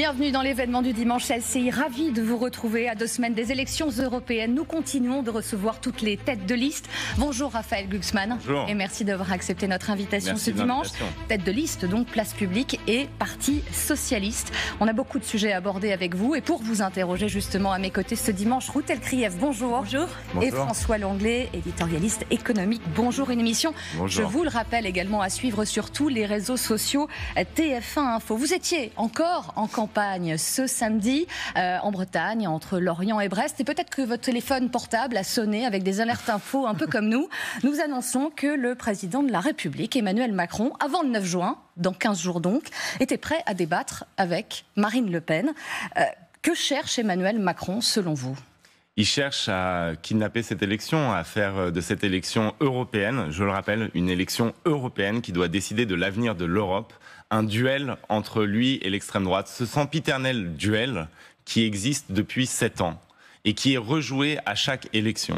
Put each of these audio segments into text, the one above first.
Bienvenue dans l'événement du dimanche LCI. Ravi de vous retrouver à 2 semaines des élections européennes. Nous continuons de recevoir toutes les têtes de liste. Bonjour Raphaël Glucksmann. Bonjour. Et merci d'avoir accepté notre invitation. Merci ce dimanche. Tête de liste, donc Place Publique et Parti Socialiste. On a beaucoup de sujets à aborder avec vous. Et pour vous interroger justement à mes côtés ce dimanche, Ruth Elkrieff, bonjour. Bonjour. Et François Langlais, éditorialiste économique. Bonjour, une émission, bonjour. Je vous le rappelle également, à suivre sur tous les réseaux sociaux TF1 Info. Vous étiez encore en campagne ce samedi en Bretagne, entre Lorient et Brest. Et peut-être que votre téléphone portable a sonné avec des alertes info un peu comme nous. Nous annonçons que le président de la République, Emmanuel Macron, avant le 9 juin, dans 15 jours donc, était prêt à débattre avec Marine Le Pen. Que cherche Emmanuel Macron selon vous ? Il cherche à kidnapper cette élection, à faire de cette élection européenne, je le rappelle, une élection européenne qui doit décider de l'avenir de l'Europe, un duel entre lui et l'extrême droite. Ce sempiternel duel qui existe depuis 7 ans et qui est rejoué à chaque élection.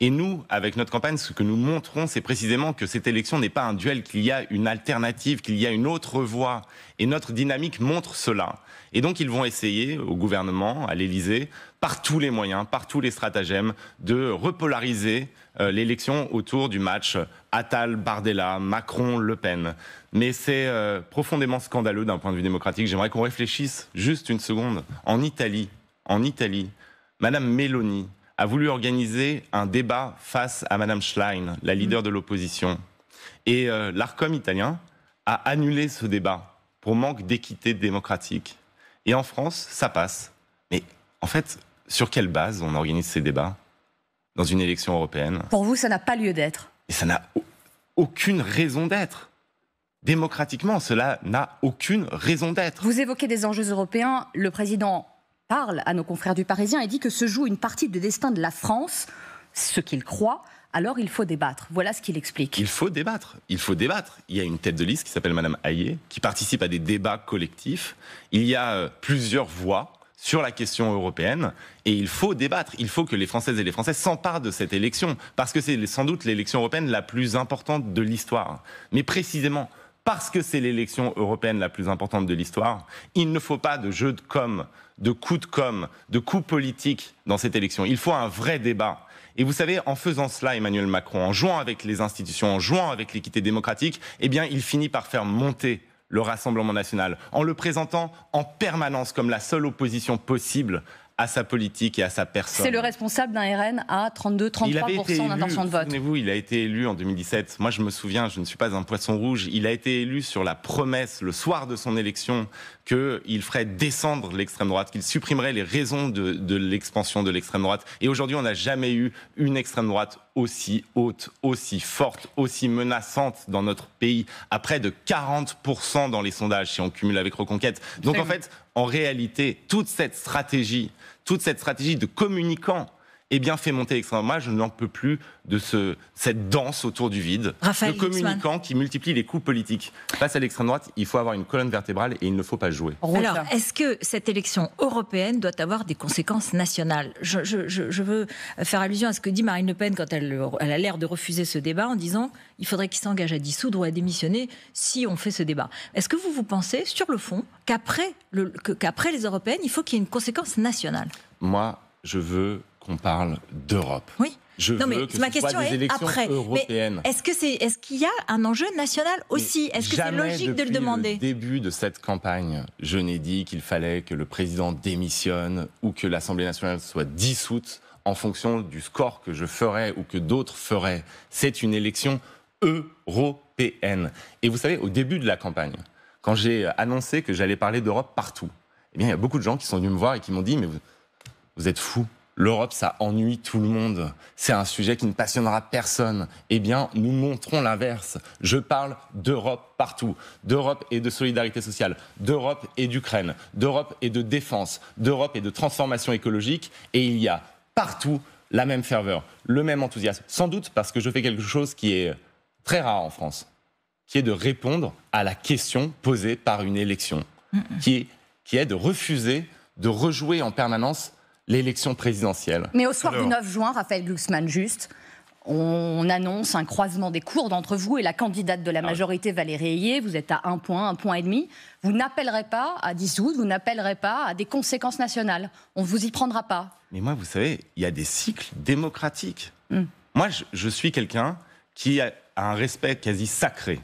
Et nous, avec notre campagne, ce que nous montrons, c'est précisément que cette élection n'est pas un duel, qu'il y a une alternative, qu'il y a une autre voie. Et notre dynamique montre cela. Et donc, ils vont essayer, au gouvernement, à l'Élysée, par tous les moyens, par tous les stratagèmes, de repolariser l'élection autour du match Attal, Bardella, Macron, Le Pen. Mais c'est profondément scandaleux d'un point de vue démocratique. J'aimerais qu'on réfléchisse juste une seconde. En Italie, Madame Meloni a voulu organiser un débat face à Madame Schlein, la leader de l'opposition. Et l'Arcom italien a annulé ce débat pour manque d'équité démocratique. Et en France, ça passe. Mais en fait, sur quelle base on organise ces débats dans une élection européenne ? Pour vous, ça n'a pas lieu d'être. Et ça n'a aucune raison d'être. Démocratiquement, cela n'a aucune raison d'être. Vous évoquez des enjeux européens. Le président parle à nos confrères du Parisien et dit que se joue une partie du destin de la France, ce qu'il croit. Alors il faut débattre. Voilà ce qu'il explique. Il faut débattre. Il y a une tête de liste qui s'appelle Madame Hayet, qui participe à des débats collectifs. Il y a plusieurs voix sur la question européenne et il faut débattre. Il faut que les Françaises et les Français s'emparent de cette élection parce que c'est sans doute l'élection européenne la plus importante de l'histoire. Mais précisément parce que c'est l'élection européenne la plus importante de l'histoire, il ne faut pas de jeu de com', de coups de com', de coups politiques dans cette élection. Il faut un vrai débat. Et vous savez, en faisant cela, Emmanuel Macron, en jouant avec les institutions, en jouant avec l'équité démocratique, eh bien, il finit par faire monter le Rassemblement national, en le présentant en permanence comme la seule opposition possible à sa politique et à sa personne. C'est le responsable d'un RN à 32-33% d'intention de vote. Souvenez-vous, il a été élu en 2017. Moi, je me souviens, je ne suis pas un poisson rouge. Il a été élu sur la promesse, le soir de son élection, qu'il ferait descendre l'extrême droite, qu'il supprimerait les raisons de l'expansion de l'extrême droite. Et aujourd'hui, on n'a jamais eu une extrême droite aussi haute, aussi forte, aussi menaçante dans notre pays, à près de 40% dans les sondages, si on cumule avec Reconquête. Donc en fait, en réalité, toute cette stratégie de communicants, eh bien, fait monter l'extrême. Moi, je n'en peux plus de cette danse autour du vide, Raphaël de communicants qui multiplient les coups politiques. Face à l'extrême droite, il faut avoir une colonne vertébrale et il ne faut pas jouer. Alors, est-ce que cette élection européenne doit avoir des conséquences nationales ? Je veux faire allusion à ce que dit Marine Le Pen quand elle a l'air de refuser ce débat en disant qu'il faudrait qu'il s'engage à dissoudre ou à démissionner si on fait ce débat. Est-ce que vous pensez, sur le fond, qu'après les européennes, il faut qu'il y ait une conséquence nationale ? Moi, je veux qu'on parle d'Europe. Oui. Je veux que ma ce soit question des élections après. européennes. Mais est-ce qu'il y a un enjeu national aussi ? Est-ce que c'est logique de le demander ? Depuis le début de cette campagne, je n'ai dit qu'il fallait que le président démissionne ou que l'Assemblée nationale soit dissoute en fonction du score que je ferais ou que d'autres feraient. C'est une élection européenne. Et vous savez, au début de la campagne, quand j'ai annoncé que j'allais parler d'Europe partout, eh bien, il y a beaucoup de gens qui sont venus me voir et qui m'ont dit « Mais vous êtes fous. L'Europe, ça ennuie tout le monde. C'est un sujet qui ne passionnera personne. » Eh bien, nous montrons l'inverse. Je parle d'Europe partout. D'Europe et de solidarité sociale. D'Europe et d'Ukraine. D'Europe et de défense. D'Europe et de transformation écologique. Et il y a partout la même ferveur, le même enthousiasme. Sans doute parce que je fais quelque chose qui est très rare en France, qui est de répondre à la question posée par une élection, qui est de refuser de rejouer en permanence l'élection présidentielle. Mais au soir du 9 juin, Raphaël Glucksmann, juste, On annonce un croisement des cours entre vous et la candidate de la majorité, Valérie Ayé. Vous êtes à 1 point et demi. Vous n'appellerez pas à dissoudre, vous n'appellerez pas à des conséquences nationales. On ne vous y prendra pas. Mais moi, vous savez, il y a des cycles démocratiques. Moi, je suis quelqu'un qui a un respect quasi sacré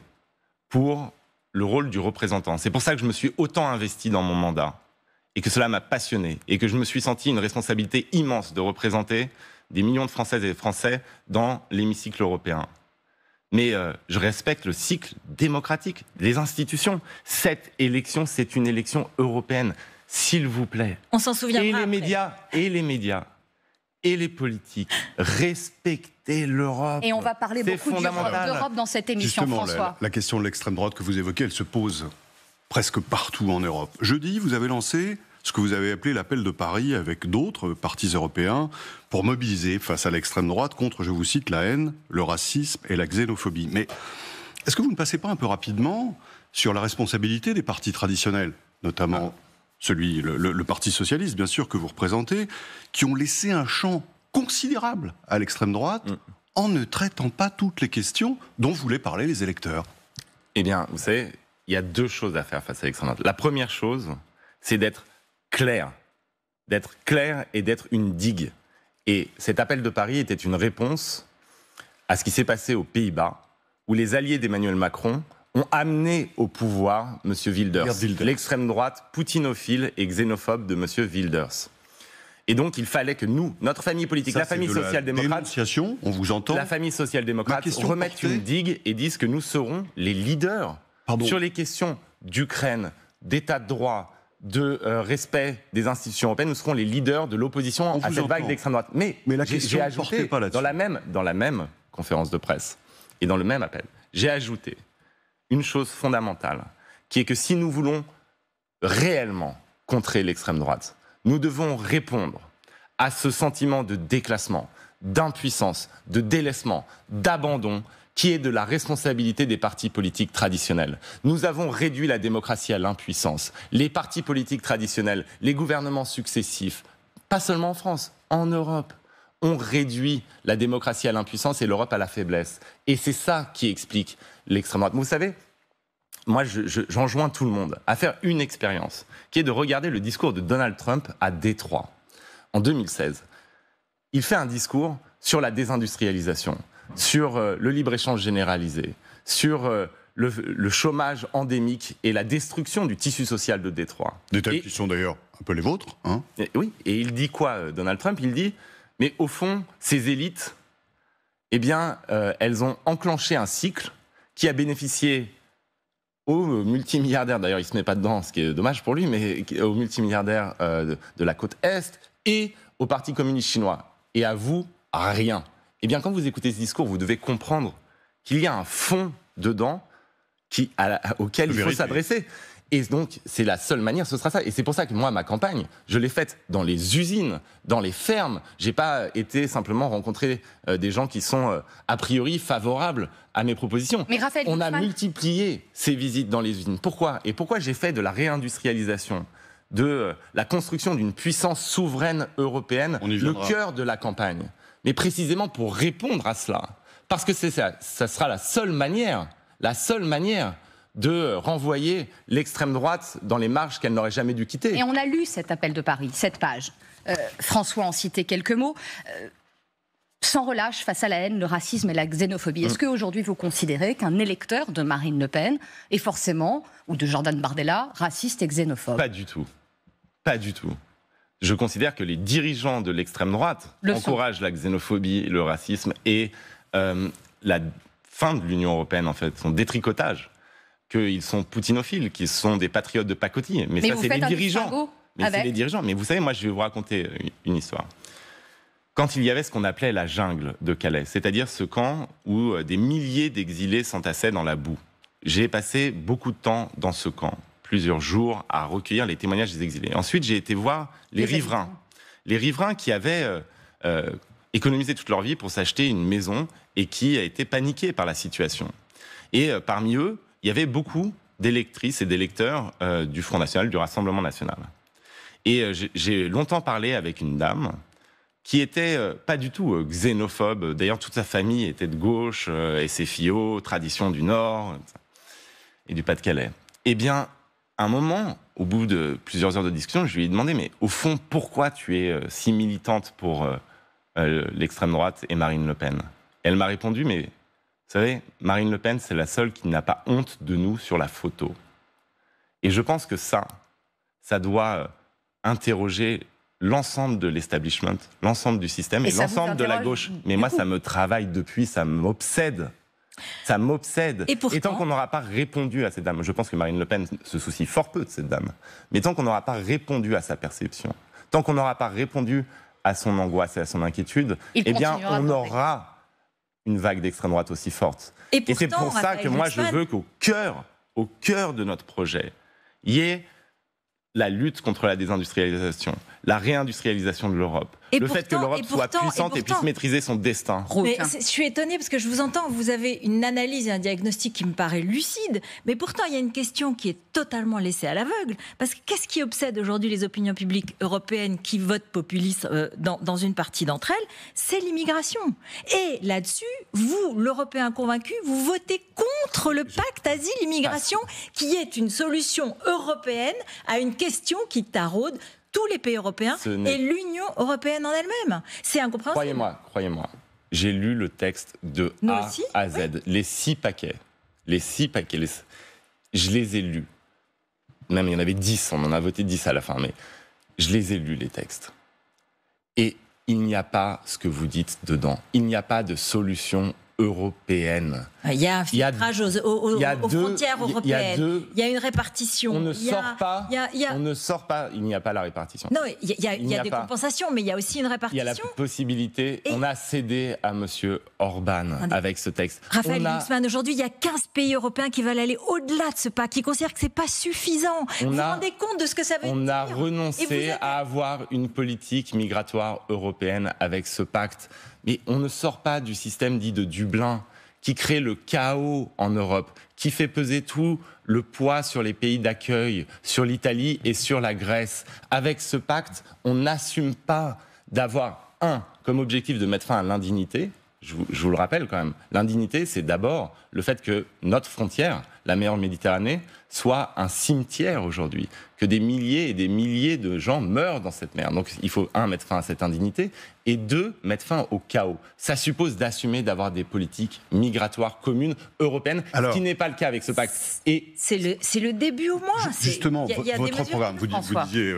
pour le rôle du représentant. C'est pour ça que je me suis autant investi dans mon mandat et que cela m'a passionné et que je me suis senti une responsabilité immense de représenter des millions de Françaises et de Français dans l'hémicycle européen. Mais je respecte le cycle démocratique, les institutions. Cette élection, c'est une élection européenne. S'il vous plaît. On s'en souviendra et les après. médias, et les politiques, respectez l'Europe. Et on va parler beaucoup d'Europe dans cette émission, justement, François. La question de l'extrême droite que vous évoquez, elle se pose presque partout en Europe. Jeudi, vous avez lancé ce que vous avez appelé l'appel de Paris avec d'autres partis européens pour mobiliser face à l'extrême droite contre, je vous cite, la haine, le racisme et la xénophobie. Mais est-ce que vous ne passez pas un peu rapidement sur la responsabilité des partis traditionnels, notamment le Parti socialiste, bien sûr, que vous représentez, qui ont laissé un champ considérable à l'extrême droite en ne traitant pas toutes les questions dont voulaient parler les électeurs? Eh bien, vous savez, il y a 2 choses à faire face à l'extrême droite. La première chose, c'est d'être clair et d'être une digue. Et cet appel de Paris était une réponse à ce qui s'est passé aux Pays-Bas, où les alliés d'Emmanuel Macron ont amené au pouvoir M. Wilders, l'extrême droite poutinophile et xénophobe de M. Wilders. Et donc, il fallait que nous, notre famille politique, la famille social-démocrate, on vous entend. La famille social-démocrate remette une digue et disent que nous serons les leaders sur les questions d'Ukraine, d'état de droit, de respect des institutions européennes. Nous serons les leaders de l'opposition à cette vague d'extrême droite. Mais la question j'ai ajouté, pas là-dessus. dans la même conférence de presse et dans le même appel, j'ai ajouté une chose fondamentale, qui est que si nous voulons réellement contrer l'extrême droite, nous devons répondre à ce sentiment de déclassement, d'impuissance, de délaissement, d'abandon, qui est de la responsabilité des partis politiques traditionnels. Nous avons réduit la démocratie à l'impuissance. Les partis politiques traditionnels, les gouvernements successifs, pas seulement en France, en Europe, ont réduit la démocratie à l'impuissance et l'Europe à la faiblesse. Et c'est ça qui explique l'extrême droite. Vous savez, moi, j'enjoins tout le monde à faire une expérience, qui est de regarder le discours de Donald Trump à Détroit, en 2016. Il fait un discours sur la désindustrialisation, sur le libre-échange généralisé, sur le chômage endémique et la destruction du tissu social de Détroit. Des thèmes qui sont d'ailleurs un peu les vôtres. Hein. Oui, et il dit quoi, Donald Trump? Il dit, mais au fond, ces élites, eh bien, elles ont enclenché un cycle qui a bénéficié aux multimilliardaires, d'ailleurs il ne se met pas dedans, ce qui est dommage pour lui, mais aux multimilliardaires de la côte Est et au Parti communiste chinois. Et à vous, rien. Eh bien, quand vous écoutez ce discours, vous devez comprendre qu'il y a un fond dedans auquel il faut s'adresser. Et donc, c'est la seule manière, ce sera ça. Et c'est pour ça que moi, ma campagne, je l'ai faite dans les usines, dans les fermes. J'ai pas été simplement rencontrer des gens qui sont a priori favorables à mes propositions. Mais Raphaël On a multiplié ces visites dans les usines. Pourquoi? Et pourquoi j'ai fait de la réindustrialisation, de la construction d'une puissance souveraine européenne, le cœur de la campagne? Mais précisément pour répondre à cela. Parce que ça sera la seule manière de renvoyer l'extrême droite dans les marges qu'elle n'aurait jamais dû quitter. Et on a lu cet appel de Paris, cette page. François en citait quelques mots. Sans relâche face à la haine, le racisme et la xénophobie. Est-ce qu'aujourd'hui vous considérez qu'un électeur de Marine Le Pen est forcément, ou de Jordan Bardella, raciste et xénophobe? Pas du tout. Pas du tout. Je considère que les dirigeants de l'extrême droite encouragent la xénophobie, le racisme et la fin de l'Union européenne, en fait, son détricotage. Qu'ils sont poutinophiles, qu'ils sont des patriotes de pacotille. Mais ça, c'est les dirigeants. C'est les dirigeants. Mais vous savez, moi, je vais vous raconter une histoire. Quand il y avait ce qu'on appelait la jungle de Calais, c'est-à-dire ce camp où des milliers d'exilés s'entassaient dans la boue. J'ai passé beaucoup de temps dans ce camp, plusieurs jours, à recueillir les témoignages des exilés. Ensuite, j'ai été voir les riverains. Les riverains qui avaient économisé toute leur vie pour s'acheter une maison et qui a été paniqués par la situation. Et parmi eux, il y avait beaucoup d'électrices et d'électeurs du Front National, du Rassemblement National. Et j'ai longtemps parlé avec une dame qui était pas du tout xénophobe. D'ailleurs, toute sa famille était de gauche, SFIO, tradition du Nord et du Pas-de-Calais. Eh bien, à un moment, au bout de plusieurs heures de discussion, je lui ai demandé, mais au fond, pourquoi tu es si militante pour l'extrême droite et Marine Le Pen ? Elle m'a répondu, mais vous savez, Marine Le Pen, c'est la seule qui n'a pas honte de nous sur la photo. Et je pense que ça doit interroger l'ensemble de l'establishment, l'ensemble du système et l'ensemble de la gauche. Mais moi, ça me travaille depuis, ça m'obsède. Ça m'obsède. Et tant qu'on n'aura pas répondu à cette dame, je pense que Marine Le Pen se soucie fort peu de cette dame, mais tant qu'on n'aura pas répondu à sa perception, tant qu'on n'aura pas répondu à son angoisse et à son inquiétude, eh bien, on aura une vague d'extrême droite aussi forte. Et c'est pour ça que moi, je veux qu'au cœur de notre projet, il y ait la lutte contre la désindustrialisation, la réindustrialisation de l'Europe, fait que l'Europe soit puissante et puisse maîtriser son destin. Mais je suis étonnée parce que je vous entends, vous avez une analyse et un diagnostic qui me paraît lucide, mais pourtant il y a une question qui est totalement laissée à l'aveugle, parce que qu'est-ce qui obsède aujourd'hui les opinions publiques européennes qui votent populistes dans une partie d'entre elles ? C'est l'immigration. Et là-dessus, vous, l'Européen convaincu, vous votez contre le pacte asile-immigration, qui est une solution européenne à une question qui taraude tous les pays européens et l'Union européenne en elle-même. C'est incompréhensible. Croyez-moi, j'ai lu le texte de à Z, oui. Les 6 paquets, je les ai lus. Même il y en avait 10, on en a voté 10 à la fin, mais je les ai lus, les textes. Et il n'y a pas ce que vous dites dedans. Il n'y a pas de solution européenne. Il y a un filtrage aux frontières européennes. Il y a une répartition. On ne sort pas. Il n'y a pas la répartition. Non, il y a des compensations, mais il y a aussi une répartition. Il y a la possibilité. On a cédé à M. Orban avec ce texte. Raphaël Glucksmann, aujourd'hui, il y a 15 pays européens qui veulent aller au-delà de ce pacte, qui considèrent que ce n'est pas suffisant. Vous vous rendez compte de ce que ça veut dire ? On a renoncé à avoir une politique migratoire européenne avec ce pacte. Mais on ne sort pas du système dit de Dublin, qui crée le chaos en Europe, qui fait peser tout le poids sur les pays d'accueil, sur l'Italie et sur la Grèce. Avec ce pacte, on n'assume pas d'avoir, comme objectif de mettre fin à l'indignité. Je vous le rappelle quand même, l'indignité, c'est d'abord le fait que notre frontière, la mer Méditerranée, soit un cimetière aujourd'hui, que des milliers et des milliers de gens meurent dans cette mer. Donc il faut, mettre fin à cette indignité, et 2, mettre fin au chaos. Ça suppose d'assumer d'avoir des politiques migratoires communes européennes, ce qui n'est pas le cas avec ce pacte. Et c'est le début au moins. Justement, votre programme, vous disiez...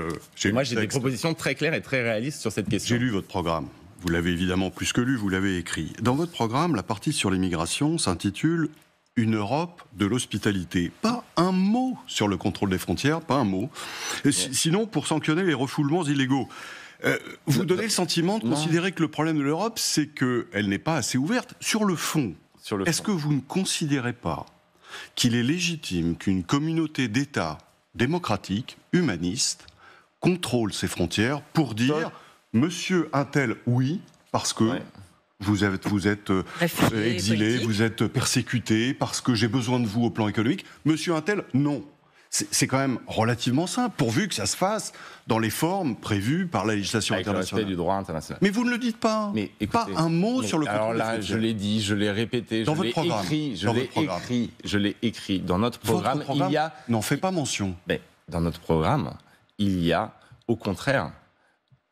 Moi, j'ai des propositions très claires et très réalistes sur cette question. J'ai lu votre programme. Vous l'avez évidemment plus que lu, vous l'avez écrit. Dans votre programme, la partie sur l'immigration s'intitule « Une Europe de l'hospitalité ». Pas un mot sur le contrôle des frontières, pas un mot. Sinon, pour sanctionner les refoulements illégaux. Vous donnez le sentiment de considérer que le problème de l'Europe, c'est qu'elle n'est pas assez ouverte. Sur le fond, est-ce que vous ne considérez pas qu'il est légitime qu'une communauté d'États démocratiques, humanistes, contrôle ses frontières pour dire... Monsieur Untel, oui, parce que vous êtes exilé, vous êtes persécuté, parce que j'ai besoin de vous au plan économique. Monsieur Untel, non. C'est quand même relativement simple, pourvu que ça se fasse dans les formes prévues par la législation internationale. Avec le respect du droit international. Mais vous ne le dites pas. Mais écoutez, pas un mot sur le contrôle des frontières. Alors là, je l'ai dit, je l'ai répété, je l'ai écrit. Dans notre programme, il y a... n'en fait pas mention. Mais dans notre programme, il y a, au contraire...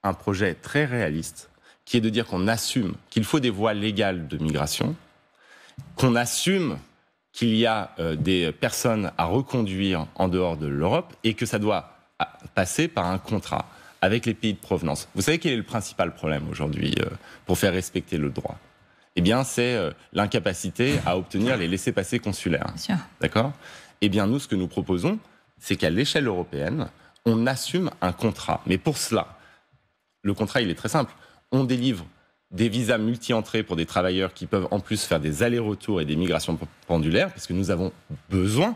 un projet très réaliste, qui est de dire qu'on assume qu'il faut des voies légales de migration, qu'on assume qu'il y a des personnes à reconduire en dehors de l'Europe et que ça doit passer par un contrat avec les pays de provenance. Vous savez quel est le principal problème aujourd'hui pour faire respecter le droit ? Eh bien, c'est l'incapacité à obtenir les laissez-passer consulaires. D'accord ? Eh bien, nous, ce que nous proposons, c'est qu'à l'échelle européenne, on assume un contrat. Mais pour cela, le contrat, il est très simple. On délivre des visas multi-entrées pour des travailleurs qui peuvent en plus faire des allers-retours et des migrations pendulaires, parce que nous avons besoin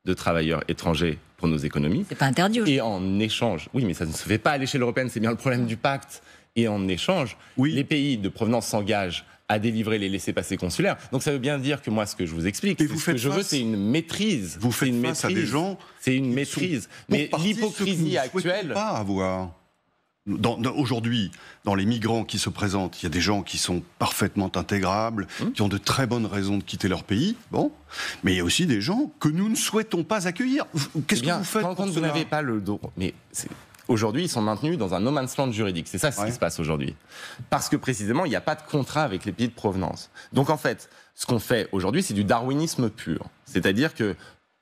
de travailleurs étrangers pour nos économies. C'est pas interdit. Et en échange, oui, mais ça ne se fait pas à l'échelle européenne, c'est bien le problème du pacte. Et en échange, les pays de provenance s'engagent à délivrer les laissez-passer consulaires. Donc ça veut bien dire que moi, ce que je vous explique, ce que je veux, c'est une maîtrise. Vous faites face à des gens... C'est une maîtrise. Mais l'hypocrisie actuelle... pas avoir... Aujourd'hui, dans les migrants qui se présentent, il y a des gens qui sont parfaitement intégrables, qui ont de très bonnes raisons de quitter leur pays, mais il y a aussi des gens que nous ne souhaitons pas accueillir. Qu'est-ce que vous faites quand vous n'avez pas le droit, aujourd'hui, ils sont maintenus dans un no man's land juridique. C'est ça ce qui se passe aujourd'hui. Parce que précisément, il n'y a pas de contrat avec les pays de provenance. Donc en fait, ce qu'on fait aujourd'hui, c'est du darwinisme pur. C'est-à-dire que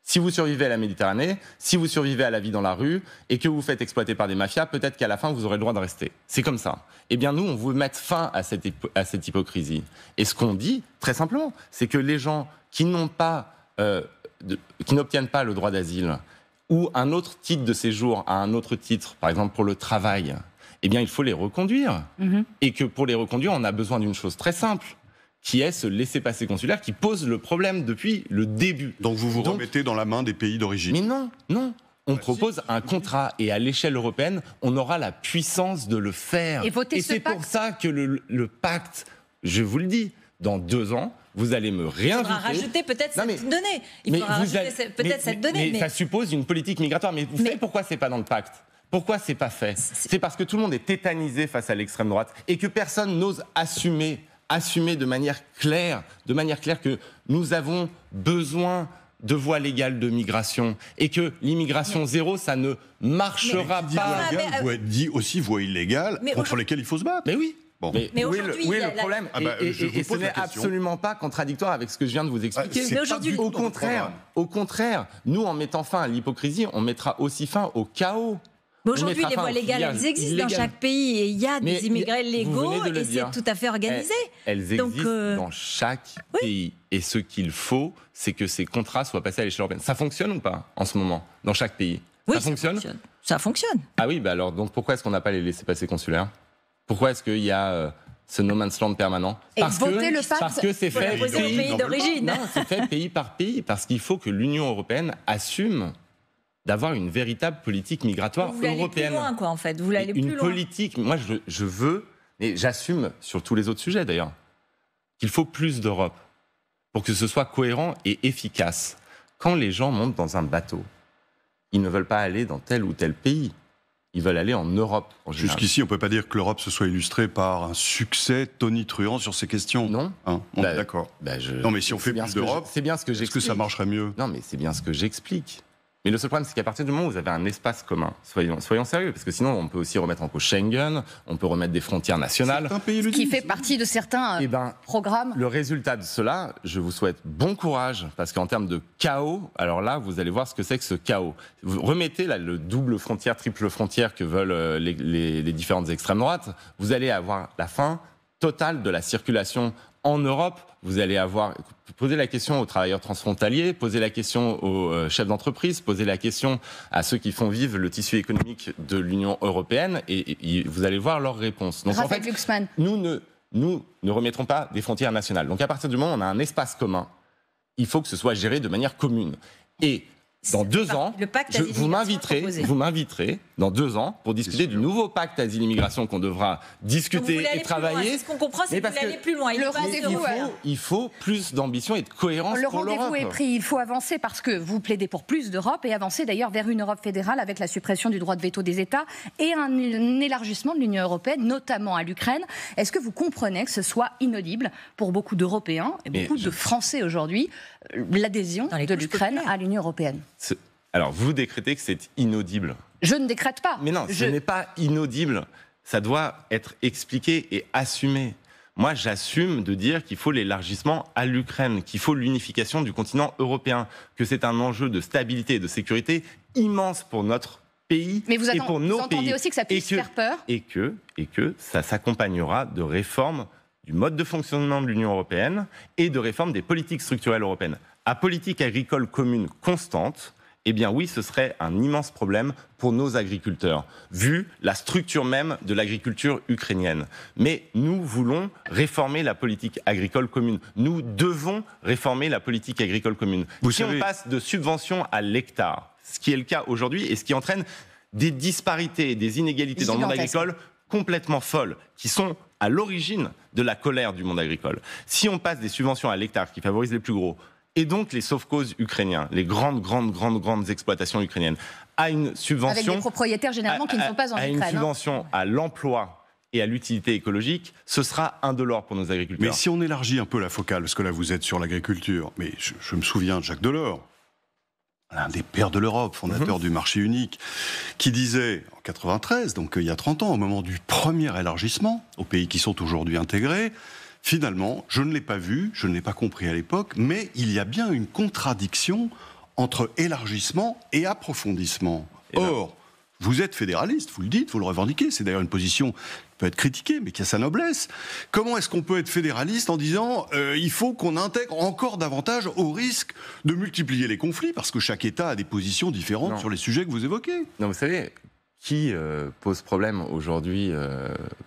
si vous survivez à la Méditerranée, si vous survivez à la vie dans la rue et que vous vous faites exploiter par des mafias, peut-être qu'à la fin, vous aurez le droit de rester. C'est comme ça. Eh bien, nous, on veut mettre fin à cette hypocrisie. Et ce qu'on dit, très simplement, c'est que les gens qui n'obtiennent pas le droit d'asile ou un autre titre de séjour à un autre titre, par exemple pour le travail, eh bien, il faut les reconduire. Et que pour les reconduire, on a besoin d'une chose très simple, qui est ce laissez-passer consulaire qui pose le problème depuis le début. Donc vous vous remettez dans la main des pays d'origine. Mais non. On propose un contrat et à l'échelle européenne, on aura la puissance de le faire. Et c'est pour ça que le pacte, je vous le dis, dans 2 ans, vous allez me réinviter. Il faudra rajouter peut-être cette donnée. Il faudra rajouter peut-être cette donnée. Mais ça suppose une politique migratoire. Mais vous savez pourquoi c'est pas dans le pacte ? Pourquoi c'est pas fait ? C'est parce que tout le monde est tétanisé face à l'extrême droite et que personne n'ose assumer de manière claire que nous avons besoin de voies légales de migration et que l'immigration zéro, ça ne marchera pas. Dit aussi voie illégale contre lesquelles il faut se battre. Mais oui. Bon. Mais où est le problème ? Et ce n'est absolument pas contradictoire avec ce que je viens de vous expliquer. Mais aujourd'hui, au contraire, nous, en mettant fin à l'hypocrisie, on mettra aussi fin au chaos. Mais aujourd'hui, les voies légales, elles existent dans chaque pays et il y a des immigrés légaux et c'est tout à fait organisé. Elles existent dans chaque pays. Et ce qu'il faut, c'est que ces contrats soient passés à l'échelle européenne. Ça fonctionne ou pas en ce moment dans chaque pays ? Oui, ça fonctionne. Ça fonctionne. Ah oui, alors donc pourquoi est-ce qu'on n'a pas les laissez-passer consulaires ? Pourquoi est-ce qu'il y a ce no man's land permanent ? Parce que c'est fait pays d'origine. Non, c'est fait pays par pays. Parce qu'il faut que l'Union européenne assume d'avoir une véritable politique migratoire européenne. Vous voulez aller plus loin, quoi, en fait. Vous voulez aller plus loin. Une politique, moi je veux, et j'assume sur tous les autres sujets d'ailleurs, qu'il faut plus d'Europe pour que ce soit cohérent et efficace. Quand les gens montent dans un bateau, ils ne veulent pas aller dans tel ou tel pays. Ils veulent aller en Europe. Jusqu'ici, on ne peut pas dire que l'Europe se soit illustrée par un succès tonitruant sur ces questions. Non. D'accord. Non, mais si on fait plus d'Europe, est-ce que ça marcherait mieux ? Non, mais c'est bien ce que j'explique. Mais le seul problème, c'est qu'à partir du moment où vous avez un espace commun, soyons sérieux, parce que sinon, on peut aussi remettre en cause Schengen, on peut remettre des frontières nationales. Ce qui fait partie de certains programmes. Le résultat de cela, je vous souhaite bon courage, parce qu'en termes de chaos, alors là, vous allez voir ce que c'est que ce chaos. Vous remettez là, le double frontière, triple frontière que veulent les différentes extrêmes droites, vous allez avoir la fin totale de la circulation en Europe. Vous allez poser la question aux travailleurs transfrontaliers, poser la question aux chefs d'entreprise, poser la question à ceux qui font vivre le tissu économique de l'Union européenne et vous allez voir leurs réponses. Donc Raphaël Glucksmann. Nous ne remettrons pas des frontières nationales. Donc à partir du moment où on a un espace commun, il faut que ce soit géré de manière commune. Et dans 2 ans, vous m'inviterez dans 2 ans pour discuter du nouveau pacte asile-immigration qu'on devra discuter et travailler. Ce qu'on comprend, c'est que vous voulez aller plus loin. Il faut plus d'ambition et de cohérence pour l'Europe. Le rendez-vous est pris. Il faut avancer parce que vous plaidez pour plus d'Europe et avancer d'ailleurs vers une Europe fédérale avec la suppression du droit de veto des États et un élargissement de l'Union européenne, notamment à l'Ukraine. Est-ce que vous comprenez que ce soit inaudible pour beaucoup d'Européens et beaucoup de Français aujourd'hui, l'adhésion de l'Ukraine à l'Union européenne ? Alors, vous décrétez que c'est inaudible. Je ne décrète pas. Mais non, ce n'est pas inaudible. Ça doit être expliqué et assumé. Moi, j'assume de dire qu'il faut l'élargissement à l'Ukraine, qu'il faut l'unification du continent européen, que c'est un enjeu de stabilité et de sécurité immense pour notre pays et pour nos pays. Vous entendez aussi que ça puisse faire peur ? Et que ça s'accompagnera de réformes du mode de fonctionnement de l'Union européenne et de réformes des politiques structurelles européennes. À politique agricole commune constante, eh bien oui, ce serait un immense problème pour nos agriculteurs, vu la structure même de l'agriculture ukrainienne. Mais nous voulons réformer la politique agricole commune. Nous devons réformer la politique agricole commune. On passe de subventions à l'hectare, ce qui est le cas aujourd'hui et ce qui entraîne des disparités et des inégalités dans le monde agricole complètement folles, qui sont à l'origine de la colère du monde agricole. Si on passe des subventions à l'hectare qui favorisent les plus gros, et donc les sauf-causes ukrainiens, les grandes exploitations ukrainiennes, à une subvention... Avec des propriétaires généralement qui ne sont pas en Ukraine. À une subvention à l'emploi et à l'utilité écologique, ce sera un de l'or pour nos agriculteurs. Mais si on élargit un peu la focale, parce que là vous êtes sur l'agriculture, mais je me souviens de Jacques Delors, l'un des pères de l'Europe, fondateur du marché unique, qui disait en 93, donc il y a 30 ans, au moment du premier élargissement, aux pays qui sont aujourd'hui intégrés, finalement, je ne l'ai pas vu, je ne l'ai pas compris à l'époque, mais il y a bien une contradiction entre élargissement et approfondissement. Or, vous êtes fédéraliste, vous le dites, vous le revendiquez, c'est d'ailleurs une position qui peut être critiquée, mais qui a sa noblesse. Comment est-ce qu'on peut être fédéraliste en disant il faut qu'on intègre encore davantage au risque de multiplier les conflits, parce que chaque État a des positions différentes sur les sujets que vous évoquez? Non, vous savez, qui pose problème aujourd'hui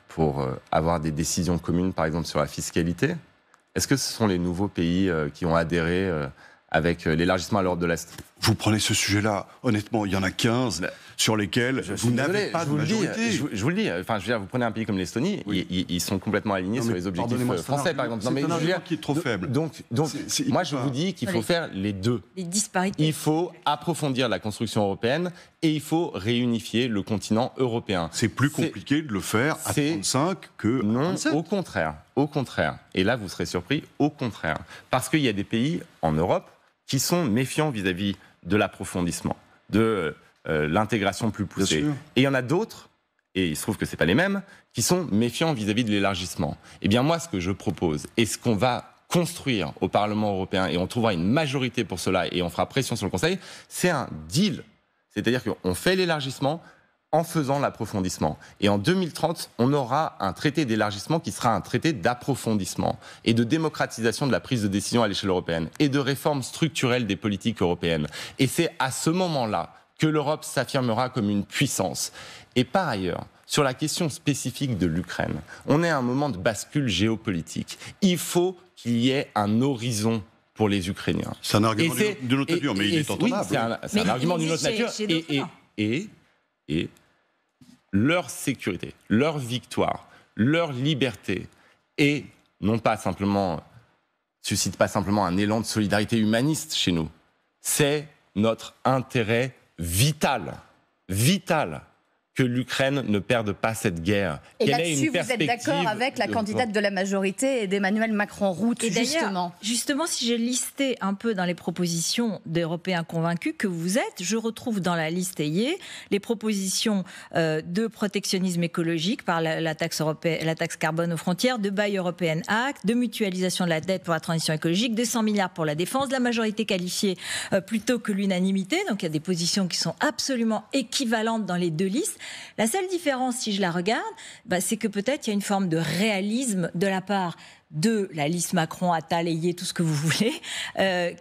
pour avoir des décisions communes, par exemple sur la fiscalité? Est-ce que ce sont les nouveaux pays qui ont adhéré avec l'élargissement à l'Europe de l'Est? Vous prenez ce sujet-là, honnêtement, il y en a 15 sur lesquels vous n'avez pas de majorité. Je vous le dis, enfin, je veux dire, vous prenez un pays comme l'Estonie, ils sont complètement alignés sur les objectifs français, par exemple. C'est un argument qui est trop faible. Donc moi, je vous dis qu'il faut faire les deux. Les disparités. Il faut approfondir la construction européenne et il faut réunifier le continent européen. C'est plus compliqué de le faire à 35 que à 27. Non, au contraire. Et là, vous serez surpris, au contraire. Parce qu'il y a des pays en Europe qui sont méfiants vis-à-vis de l'approfondissement, de l'intégration plus poussée. Et il y en a d'autres, et il se trouve que ce n'est pas les mêmes, qui sont méfiants vis-à-vis de l'élargissement. Eh bien moi, ce que je propose, et ce qu'on va construire au Parlement européen, et on trouvera une majorité pour cela, et on fera pression sur le Conseil, c'est un deal. C'est-à-dire qu'on fait l'élargissement en faisant l'approfondissement. Et en 2030, on aura un traité d'élargissement qui sera un traité d'approfondissement et de démocratisation de la prise de décision à l'échelle européenne et de réforme structurelle des politiques européennes. Et c'est à ce moment-là que l'Europe s'affirmera comme une puissance. Et par ailleurs, sur la question spécifique de l'Ukraine, on est à un moment de bascule géopolitique. Il faut qu'il y ait un horizon pour les Ukrainiens. C'est un argument d'une autre nature, mais il est entendable. Oui, c'est un argument d'une autre nature. Et leur sécurité, leur victoire, leur liberté, et non pas simplement, suscite pas simplement un élan de solidarité humaniste chez nous, c'est notre intérêt vital que l'Ukraine ne perde pas cette guerre. Et là-dessus, vous êtes d'accord avec la candidate de la majorité et d'Emmanuel Macron Route, justement, si j'ai listé un peu dans les propositions d'Européens convaincus que vous êtes, je retrouve dans la liste les propositions de protectionnisme écologique par la taxe carbone aux frontières, de Buy European Act, de mutualisation de la dette pour la transition écologique, de 100 milliards pour la défense, de la majorité qualifiée plutôt que l'unanimité. Donc il y a des positions qui sont absolument équivalentes dans les deux listes. La seule différence, si je la regarde, c'est que peut-être il y a une forme de réalisme de la part de la liste Macron, Attal, Ayé, tout ce que vous voulez,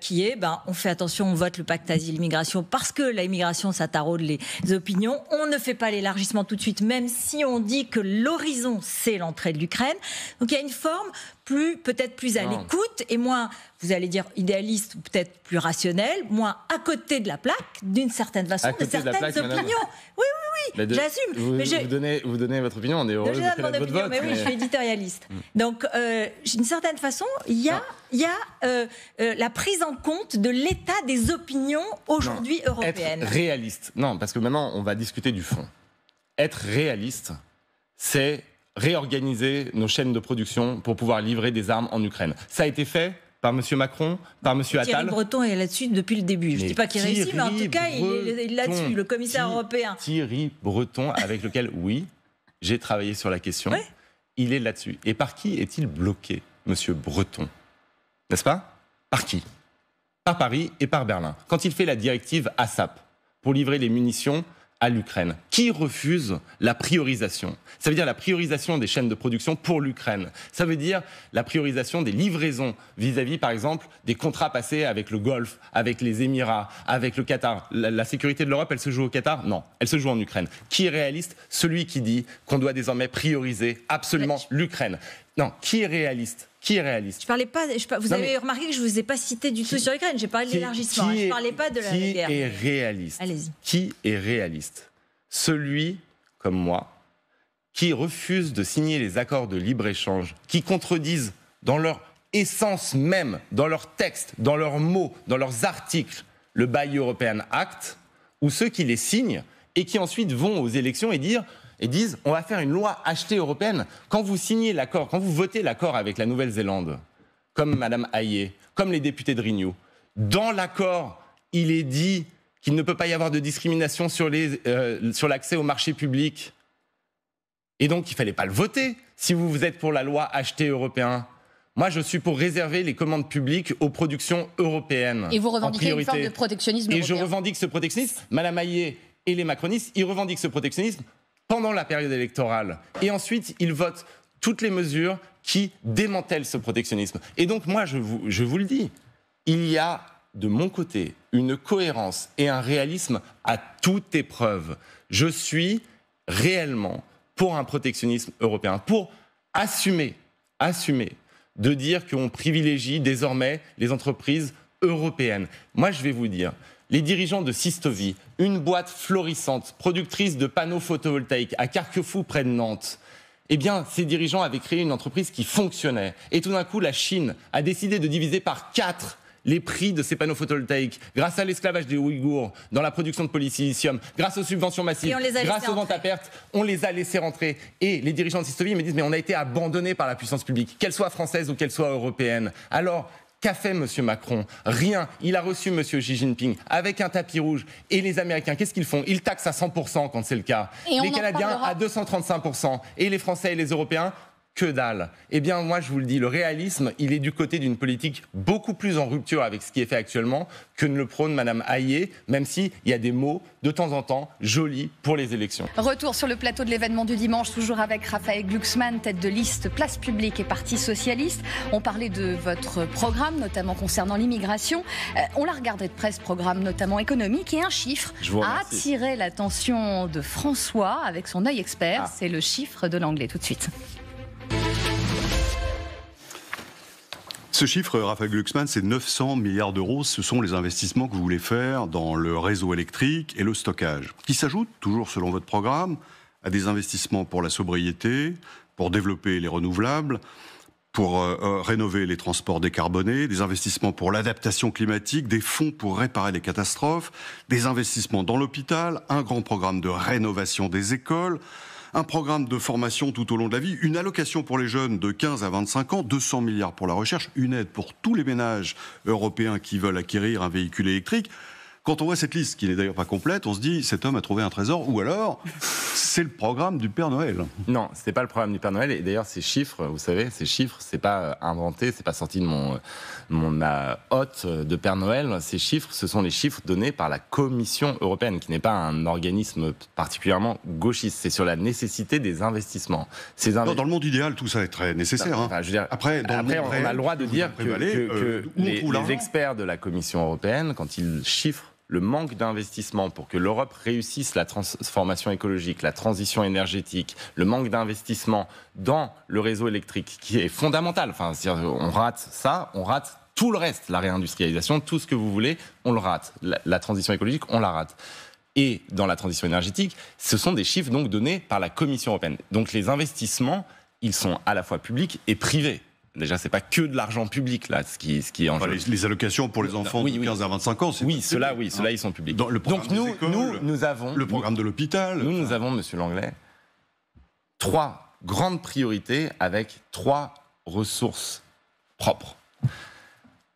qui est, on fait attention, on vote le pacte asile-immigration parce que l'immigration, ça taraude les opinions. On ne fait pas l'élargissement tout de suite, même si on dit que l'horizon, c'est l'entrée de l'Ukraine. Donc il y a une forme peut-être plus à l'écoute et moins, vous allez dire, idéaliste ou peut-être plus rationnel, moins à côté de la plaque, d'une certaine façon, de certaines opinions. Oui, j'assume. Vous donnez votre opinion, on est heureux de vous connaître votre vote. Mais oui, je suis éditorialiste. Donc, d'une certaine façon, il y a la prise en compte de l'état des opinions aujourd'hui européennes. Être réaliste. Non, parce que maintenant, on va discuter du fond. Être réaliste, c'est réorganiser nos chaînes de production pour pouvoir livrer des armes en Ukraine. Ça a été fait par M. Macron, par M. Attal. Thierry Breton est là-dessus depuis le début. Je ne dis pas qu'il réussit, mais en tout cas, il est là-dessus, le commissaire européen. Thierry Breton, avec lequel, oui, j'ai travaillé sur la question, il est là-dessus. Et par qui est-il bloqué, M. Breton? N'est-ce pas? Par qui? Par Paris et par Berlin. Quand il fait la directive ASAP pour livrer les munitions à l'Ukraine. Qui refuse la priorisation? Ça veut dire la priorisation des chaînes de production pour l'Ukraine. Ça veut dire la priorisation des livraisons vis-à-vis, par exemple, des contrats passés avec le Golfe, avec les Émirats, avec le Qatar. La sécurité de l'Europe, elle se joue au Qatar? Non, elle se joue en Ukraine. Qui est réaliste? Celui qui dit qu'on doit désormais prioriser absolument l'Ukraine. Non, qui est réaliste? Qui est réaliste? Je parlais pas. Vous avez remarqué que je vous ai pas cité du tout sur l'Ukraine. J'ai parlé de l'élargissement. Je parlais pas de la guerre. Qui est réaliste? Allez-y. Qui est réaliste? Celui, comme moi, qui refuse de signer les accords de libre-échange, qui contredisent dans leur essence même, dans leurs textes, dans leurs mots, dans leurs articles, le Buy European Act, ou ceux qui les signent et qui ensuite vont aux élections et disent on va faire une loi achetée européenne. Quand vous signez l'accord, quand vous votez l'accord avec la Nouvelle-Zélande, comme Mme Hayé, comme les députés de Renew, dans l'accord, il est dit qu'il ne peut pas y avoir de discrimination sur l'accès au marché public. Et donc, il ne fallait pas le voter si vous êtes pour la loi achetée européenne. Moi, je suis pour réserver les commandes publiques aux productions européennes. Et vous revendiquez une forme de protectionnisme européen. Et je revendique ce protectionnisme. Mme Hayé et les macronistes, ils revendiquent ce protectionnisme pendant la période électorale. Et ensuite, ils votent toutes les mesures qui démantèlent ce protectionnisme. Et donc, moi, je vous le dis, il y a de mon côté une cohérence et un réalisme à toute épreuve. Je suis réellement pour un protectionnisme européen, pour assumer de dire qu'on privilégie désormais les entreprises européennes. Moi, je vais vous dire, les dirigeants de Systovi, une boîte florissante, productrice de panneaux photovoltaïques à Carquefou près de Nantes, eh bien, ces dirigeants avaient créé une entreprise qui fonctionnait. Et tout d'un coup, la Chine a décidé de diviser par 4 les prix de ces panneaux photovoltaïques, grâce à l'esclavage des Ouïghours, dans la production de polysilicium, grâce aux subventions massives, grâce aux ventes à perte, on les a laissés rentrer. Et les dirigeants de Systovi me disent, mais on a été abandonnés par la puissance publique, qu'elle soit française ou qu'elle soit européenne. Alors, qu'a fait M. Macron? Rien. Il a reçu M. Xi Jinping avec un tapis rouge. Et les Américains, qu'est-ce qu'ils font? Ils taxent à 100% quand c'est le cas. Les Canadiens à 235%. Et les Français et les Européens, que dalle. Eh bien, moi, je vous le dis, le réalisme, il est du côté d'une politique beaucoup plus en rupture avec ce qui est fait actuellement que ne le prône Mme Hayé, même s'il y a des mots, de temps en temps, jolis pour les élections. Retour sur le plateau de l'événement du dimanche, toujours avec Raphaël Glucksmann, tête de liste Place Publique et Parti Socialiste. On parlait de votre programme, notamment concernant l'immigration. On l'a regardé de près, ce programme, notamment économique, et un chiffre a attiré l'attention de François avec son œil expert. C'est le chiffre de l'anglais, tout de suite. Ce chiffre, Raphaël Glucksmann, c'est 900 milliards d'euros. Ce sont les investissements que vous voulez faire dans le réseau électrique et le stockage, qui s'ajoutent, toujours selon votre programme, à des investissements pour la sobriété, pour développer les renouvelables, pour rénover les transports décarbonés, des investissements pour l'adaptation climatique, des fonds pour réparer les catastrophes, des investissements dans l'hôpital, un grand programme de rénovation des écoles, un programme de formation tout au long de la vie, une allocation pour les jeunes de 15 à 25 ans, 200 milliards pour la recherche, une aide pour tous les ménages européens qui veulent acquérir un véhicule électrique. Quand on voit cette liste, qui n'est d'ailleurs pas complète, on se dit, cet homme a trouvé un trésor, ou alors, c'est le programme du Père Noël. Non, ce n'est pas le programme du Père Noël, et d'ailleurs, ces chiffres, vous savez, ces chiffres, c'est pas inventé, c'est pas sorti de ma hotte de Père Noël. Ces chiffres, ce sont les chiffres donnés par la Commission européenne, qui n'est pas un organisme particulièrement gauchiste. C'est sur la nécessité des investissements. Non, dans le monde idéal, tout ça est très nécessaire. Enfin, je veux dire, après, on a le droit de dire que les experts de la Commission européenne, quand ils chiffrent le manque d'investissement pour que l'Europe réussisse la transformation écologique, la transition énergétique, le manque d'investissement dans le réseau électrique, qui est fondamental. Enfin, on rate ça, on rate tout le reste, la réindustrialisation, tout ce que vous voulez, on le rate. La transition écologique, on la rate. Et dans la transition énergétique, ce sont des chiffres donc donnés par la Commission européenne. Donc les investissements, ils sont à la fois publics et privés. Déjà, c'est pas que de l'argent public, là, ce qui est en jeu. Les allocations pour les enfants de 15 à 25 ans, c'est... Oui, ceux-là, ils sont publics. Dans le programme des écoles, nous avons... Le programme de l'hôpital... Nous avons, Monsieur Langlais, 3 grandes priorités avec 3 ressources propres.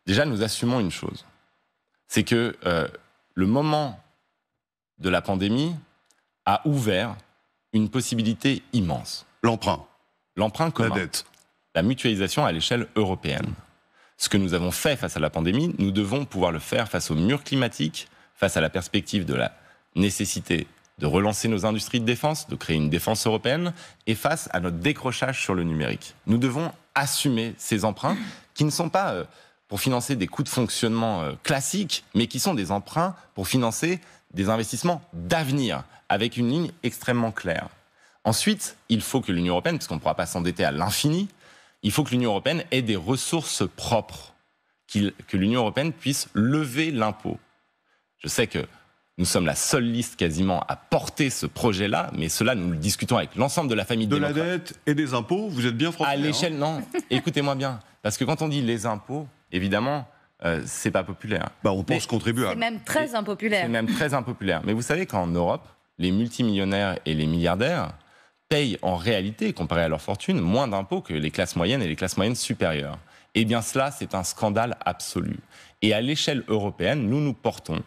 Déjà, nous assumons une chose. C'est que le moment de la pandémie a ouvert une possibilité immense. L'emprunt commun. La dette. La mutualisation à l'échelle européenne. Ce que nous avons fait face à la pandémie, nous devons pouvoir le faire face au mur climatique, face à la perspective de la nécessité de relancer nos industries de défense, de créer une défense européenne, et face à notre décrochage sur le numérique. Nous devons assumer ces emprunts qui ne sont pas pour financer des coûts de fonctionnement classiques, mais qui sont des emprunts pour financer des investissements d'avenir, avec une ligne extrêmement claire. Ensuite, il faut que l'Union européenne, parce qu'on ne pourra pas s'endetter à l'infini, il faut que l'Union européenne ait des ressources propres, que l'Union européenne puisse lever l'impôt. Je sais que nous sommes la seule liste quasiment à porter ce projet-là, mais cela, nous le discutons avec l'ensemble de la famille démocrate. De la dette et des impôts, vous êtes bien français. À l'échelle, non. Écoutez-moi bien. Parce que quand on dit les impôts, évidemment, c'est pas populaire. On pense contribuable. C'est même très impopulaire. C'est même très impopulaire. Mais vous savez qu'en Europe, les multimillionnaires et les milliardaires payent en réalité, comparé à leur fortune, moins d'impôts que les classes moyennes et les classes moyennes supérieures. Eh bien cela, c'est un scandale absolu. Et à l'échelle européenne, nous portons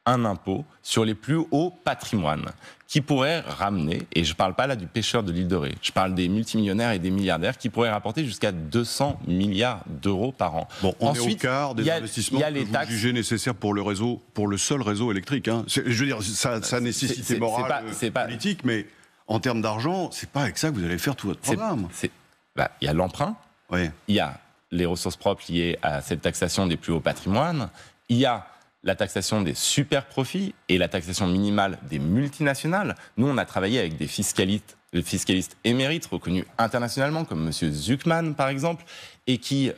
un impôt sur les plus hauts patrimoines qui pourrait ramener, et je ne parle pas là du pêcheur de l'île de Ré, je parle des multimillionnaires et des milliardaires qui pourraient rapporter jusqu'à 200 milliards d'euros par an. Ensuite, est au quart des investissements que vous jugez nécessaires pour le réseau, pour le seul réseau électrique. Je veux dire, ça nécessité morale, politique, mais en termes d'argent, c'est pas avec ça que vous allez faire tout votre programme. Il y a l'emprunt, il y a les ressources propres liées à cette taxation des plus hauts patrimoines, il y a la taxation des super profits et la taxation minimale des multinationales. Nous, on a travaillé avec des fiscalistes émérites reconnus internationalement, comme M. Zuckman, par exemple, et qui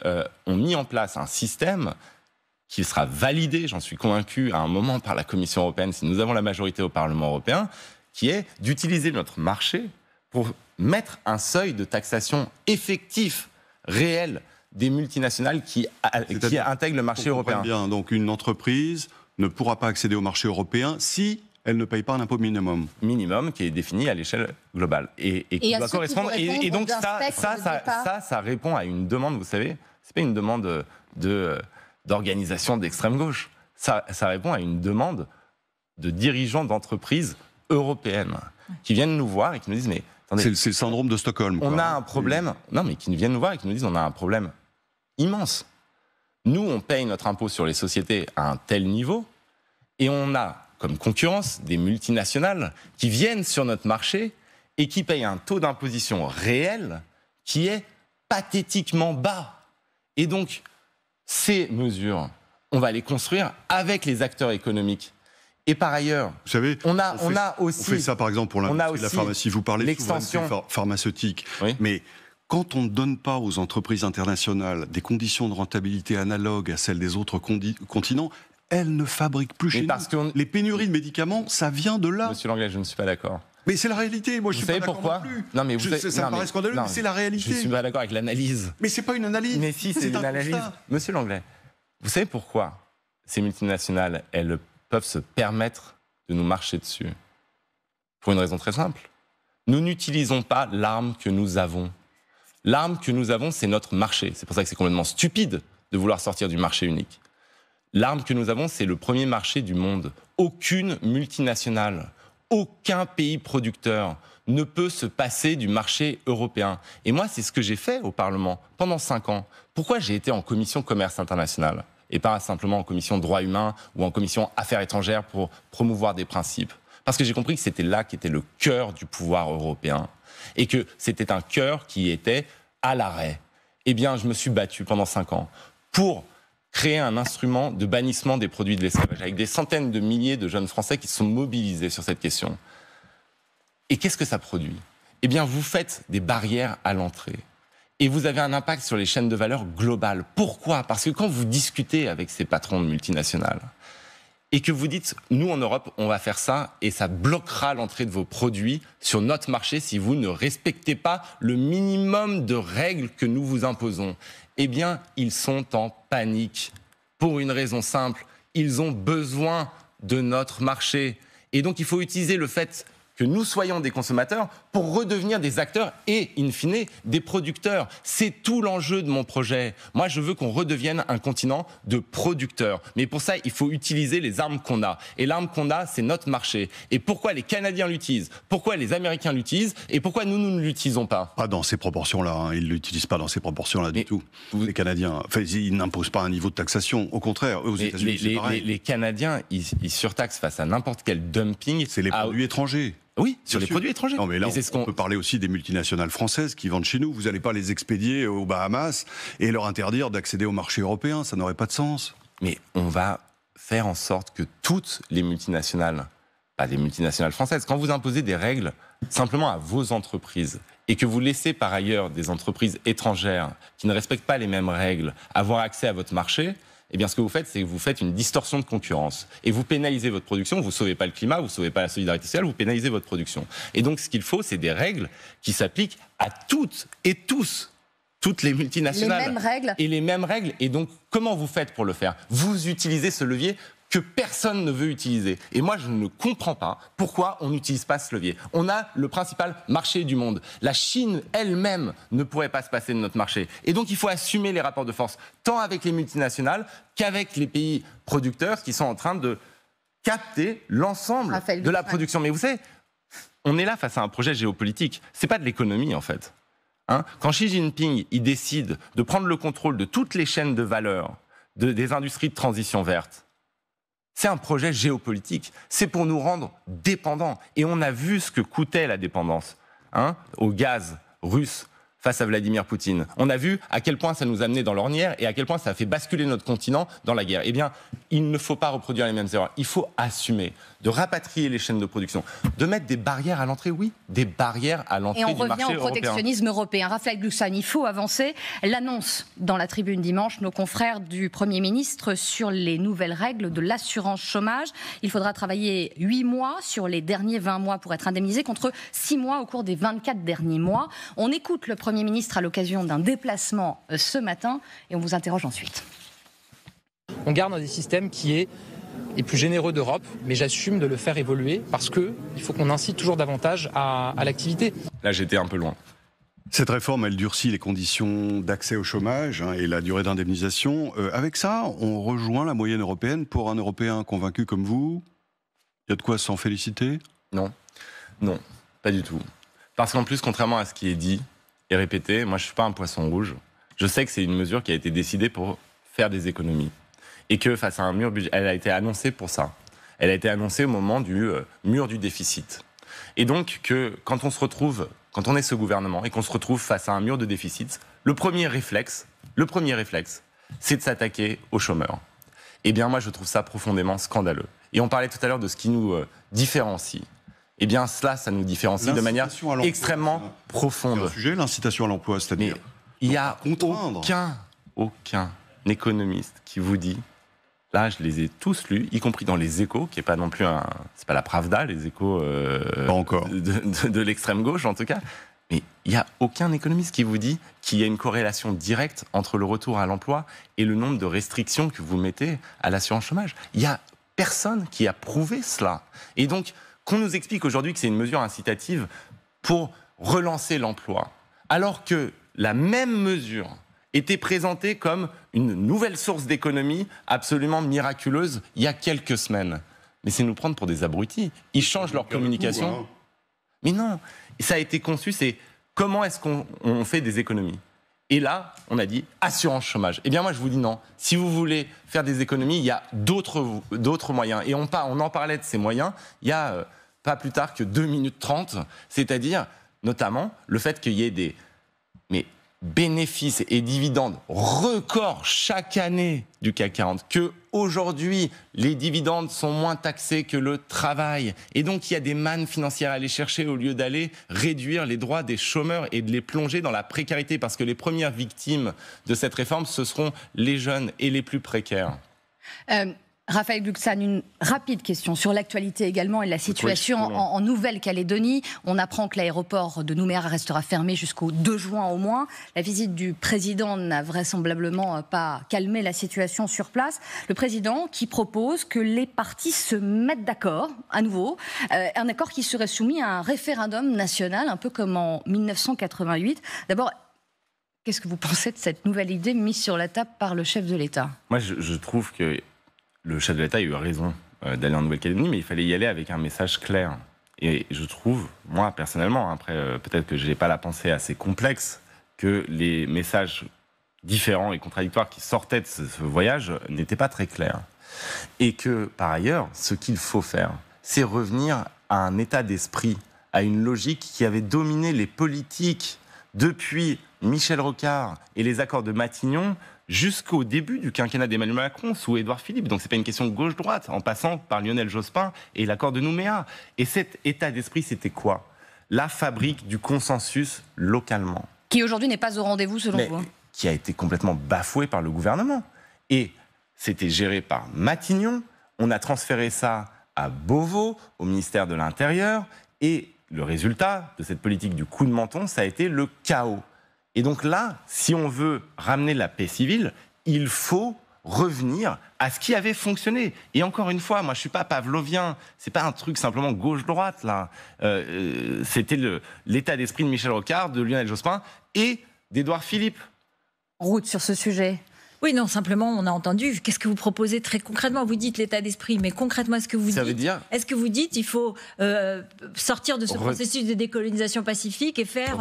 ont mis en place un système qui sera validé, j'en suis convaincu, à un moment par la Commission européenne, si nous avons la majorité au Parlement européen, qui est d'utiliser notre marché pour mettre un seuil de taxation effectif, réel, des multinationales qui intègrent le marché européen. Bien, donc une entreprise ne pourra pas accéder au marché européen si elle ne paye pas un impôt minimum. Minimum qui est défini à l'échelle globale et qui doit correspondre. Et donc ça répond à une demande, vous savez, c'est pas une demande d'organisation d'extrême gauche. Ça répond à une demande de dirigeants d'entreprises européennes qui viennent nous voir et qui nous disent mais attendez, c'est le syndrome de Stockholm. On a un problème. Non, mais qui viennent nous voir et qui nous disent on a un problème immense. Nous, on paye notre impôt sur les sociétés à un tel niveau et on a comme concurrence des multinationales qui viennent sur notre marché et qui payent un taux d'imposition réel qui est pathétiquement bas. Et donc, ces mesures, on va les construire avec les acteurs économiques. Et par ailleurs, vous savez, on fait ça par exemple pour l'industrie de la pharmacie. Vous parlez de souveraineté pharmaceutique, mais quand on ne donne pas aux entreprises internationales des conditions de rentabilité analogues à celles des autres continents, elles ne fabriquent plus chez nous. Les pénuries de médicaments, ça vient de là. Monsieur Langlais, je ne suis pas d'accord. Mais c'est la réalité. Moi, je suis pas d'accord non plus. Non, mais ça me paraît scandaleux, mais c'est la réalité. Je ne suis pas d'accord avec l'analyse. Mais c'est pas une analyse. Mais si, c'est une analyse. Monsieur Langlais, vous savez pourquoi ces multinationales, elles peuvent se permettre de nous marcher dessus? Pour une raison très simple. Nous n'utilisons pas l'arme que nous avons. L'arme que nous avons, c'est notre marché. C'est pour ça que c'est complètement stupide de vouloir sortir du marché unique. L'arme que nous avons, c'est le premier marché du monde. Aucune multinationale, aucun pays producteur ne peut se passer du marché européen. Et moi, c'est ce que j'ai fait au Parlement pendant 5 ans. Pourquoi j'ai été en commission commerce international et pas simplement en commission droits humains ou en commission affaires étrangères pour promouvoir des principes? Parce que j'ai compris que c'était là qu'était le cœur du pouvoir européen et que c'était un cœur qui était à l'arrêt. Eh bien, je me suis battu pendant 5 ans pour créer un instrument de bannissement des produits de l'esclavage, avec des centaines de milliers de jeunes Français qui se sont mobilisés sur cette question. Et qu'est-ce que ça produit? Eh bien, vous faites des barrières à l'entrée. Et vous avez un impact sur les chaînes de valeur globales. Pourquoi? Parce que quand vous discutez avec ces patrons de multinationales, et que vous dites, nous en Europe, on va faire ça, et ça bloquera l'entrée de vos produits sur notre marché si vous ne respectez pas le minimum de règles que nous vous imposons. Eh bien, ils sont en panique. Pour une raison simple, ils ont besoin de notre marché. Et donc, il faut utiliser le fait que nous soyons des consommateurs pour redevenir des acteurs et, in fine, des producteurs. C'est tout l'enjeu de mon projet. Moi, je veux qu'on redevienne un continent de producteurs. Mais pour ça, il faut utiliser les armes qu'on a. Et l'arme qu'on a, c'est notre marché. Et pourquoi les Canadiens l'utilisent? Pourquoi les Américains l'utilisent? Et pourquoi nous ne l'utilisons pas? Pas dans ces proportions-là. Ils ne l'utilisent pas dans ces proportions-là du tout. Les Canadiens, ils n'imposent pas un niveau de taxation. Au contraire, aux États-Unis, c'est pareil. Les Canadiens, ils surtaxent face à n'importe quel dumping. C'est les produits étrangers. Oui, sur les produits étrangers. Non, mais là, on peut parler aussi des multinationales françaises qui vendent chez nous. Vous n'allez pas les expédier aux Bahamas et leur interdire d'accéder au marché européen. Ça n'aurait pas de sens. Mais on va faire en sorte que toutes les multinationales, pas les multinationales françaises, quand vous imposez des règles simplement à vos entreprises et que vous laissez par ailleurs des entreprises étrangères qui ne respectent pas les mêmes règles avoir accès à votre marché, eh bien, ce que vous faites, c'est que vous faites une distorsion de concurrence. Et vous pénalisez votre production, vous ne sauvez pas le climat, vous ne sauvez pas la solidarité sociale, vous pénalisez votre production. Et donc, ce qu'il faut, c'est des règles qui s'appliquent à toutes et tous. toutes les multinationales. Les mêmes règles. Et les mêmes règles. Et donc, comment vous faites pour le faire? Vous utilisez ce levier que personne ne veut utiliser. Et moi, je ne comprends pas pourquoi on n'utilise pas ce levier. On a le principal marché du monde. La Chine elle-même ne pourrait pas se passer de notre marché. Et donc, il faut assumer les rapports de force, tant avec les multinationales qu'avec les pays producteurs qui sont en train de capter l'ensemble de la production. Mais vous savez, on est là face à un projet géopolitique. C'est pas de l'économie, en fait. Quand Xi Jinping il décide de prendre le contrôle de toutes les chaînes de valeur des industries de transition verte, c'est un projet géopolitique. C'est pour nous rendre dépendants. Et on a vu ce que coûtait la dépendance au gaz russe face à Vladimir Poutine. On a vu à quel point ça nous amenait dans l'ornière et à quel point ça a fait basculer notre continent dans la guerre. Eh bien, il ne faut pas reproduire les mêmes erreurs. Il faut assumer de rapatrier les chaînes de production, de mettre des barrières à l'entrée, oui, des barrières à l'entrée du marché européen. Et on revient au protectionnisme européen. Raphaël Glucksmann, il faut avancer. L'annonce dans la tribune dimanche, nos confrères du Premier ministre sur les nouvelles règles de l'assurance chômage. Il faudra travailler 8 mois sur les derniers 20 mois pour être indemnisé, contre 6 mois au cours des 24 derniers mois. On écoute le Premier ministre à l'occasion d'un déplacement ce matin et on vous interroge ensuite. On garde un des systèmes qui est les plus généreux d'Europe, mais j'assume de le faire évoluer parce qu'il faut qu'on incite toujours davantage à l'activité. Là, j'étais un peu loin. Cette réforme, elle durcit les conditions d'accès au chômage et la durée d'indemnisation. Avec ça, on rejoint la moyenne européenne. Pour un Européen convaincu comme vous, il y a de quoi s'en féliciter? Non, pas du tout. Parce qu'en plus, contrairement à ce qui est dit et répété, moi je ne suis pas un poisson rouge. Je sais que c'est une mesure qui a été décidée pour faire des économies. Et que face à un mur budgétaire, elle a été annoncée pour ça. Elle a été annoncée au moment du mur du déficit. Et donc que quand on est ce gouvernement et qu'on se retrouve face à un mur de déficit, le premier réflexe, c'est de s'attaquer aux chômeurs. Eh bien moi je trouve ça profondément scandaleux. Et on parlait tout à l'heure de ce qui nous différencie. Eh bien ça nous différencie de manière extrêmement profonde. C'est un sujet, l'incitation à l'emploi, c'est-à-dire. Mais il n'y a aucun économiste qui vous dit. Là, je les ai tous lus, y compris dans les Échos, qui n'est pas non plus c'est pas la Pravda, les Échos pas encore. de l'extrême gauche en tout cas. Mais il n'y a aucun économiste qui vous dit qu'il y a une corrélation directe entre le retour à l'emploi et le nombre de restrictions que vous mettez à l'assurance chômage. Il n'y a personne qui a prouvé cela. Et donc, qu'on nous explique aujourd'hui que c'est une mesure incitative pour relancer l'emploi, alors que la même mesure était présentée comme une nouvelle source d'économie absolument miraculeuse il y a quelques semaines. Mais c'est nous prendre pour des abrutis. Ils changent leur communication. Mais non, ça a été conçu, c'est comment est-ce qu'on fait des économies? Et là, on a dit assurance chômage. Eh bien moi, je vous dis non. Si vous voulez faire des économies, il y a d'autres moyens. Et on en parlait de ces moyens, il y a pas plus tard que 2 minutes 30, c'est-à-dire notamment le fait qu'il y ait des bénéfices et dividendes records chaque année du CAC 40, que aujourd'hui les dividendes sont moins taxés que le travail, et donc il y a des mannes financières à aller chercher au lieu d'aller réduire les droits des chômeurs et de les plonger dans la précarité, parce que les premières victimes de cette réforme, ce seront les jeunes et les plus précaires. Raphaël Glucksmann, une rapide question sur l'actualité également et la situation en Nouvelle-Calédonie. On apprend que l'aéroport de Nouméa restera fermé jusqu'au 2 juin au moins. La visite du président n'a vraisemblablement pas calmé la situation sur place. Le président qui propose que les parties se mettent d'accord à nouveau. Un accord qui serait soumis à un référendum national, un peu comme en 1988. D'abord, qu'est-ce que vous pensez de cette nouvelle idée mise sur la table par le chef de l'État? Moi, je trouve que le chef de l'État a eu raison d'aller en Nouvelle-Calédonie, mais il fallait y aller avec un message clair. Et je trouve, moi personnellement, après peut-être que je n'ai pas la pensée assez complexe, que les messages différents et contradictoires qui sortaient de ce voyage n'étaient pas très clairs. Et que, par ailleurs, ce qu'il faut faire, c'est revenir à un état d'esprit, à une logique qui avait dominé les politiques depuis Michel Rocard et les accords de Matignon jusqu'au début du quinquennat d'Emmanuel Macron sous Édouard Philippe. Donc c'est pas une question de gauche-droite, en passant par Lionel Jospin et l'accord de Nouméa. Et cet état d'esprit, c'était quoi? La fabrique du consensus localement. Qui aujourd'hui n'est pas au rendez-vous selon vous? Qui a été complètement bafoué par le gouvernement. Et c'était géré par Matignon. On a transféré ça à Beauvau, au ministère de l'Intérieur. Et le résultat de cette politique du coup de menton, ça a été le chaos. Et donc là, si on veut ramener la paix civile, il faut revenir à ce qui avait fonctionné. Et encore une fois, moi je suis pas pavlovien, c'est pas un truc simplement gauche-droite là. C'était l'état d'esprit de Michel Rocard, de Lionel Jospin et d'Édouard Philippe. Route sur ce sujet. Oui, non, simplement, on a entendu. Qu'est-ce que vous proposez très concrètement? Vous dites l'état d'esprit, mais concrètement, est-ce que vous dites il faut sortir de ce processus de décolonisation pacifique et faire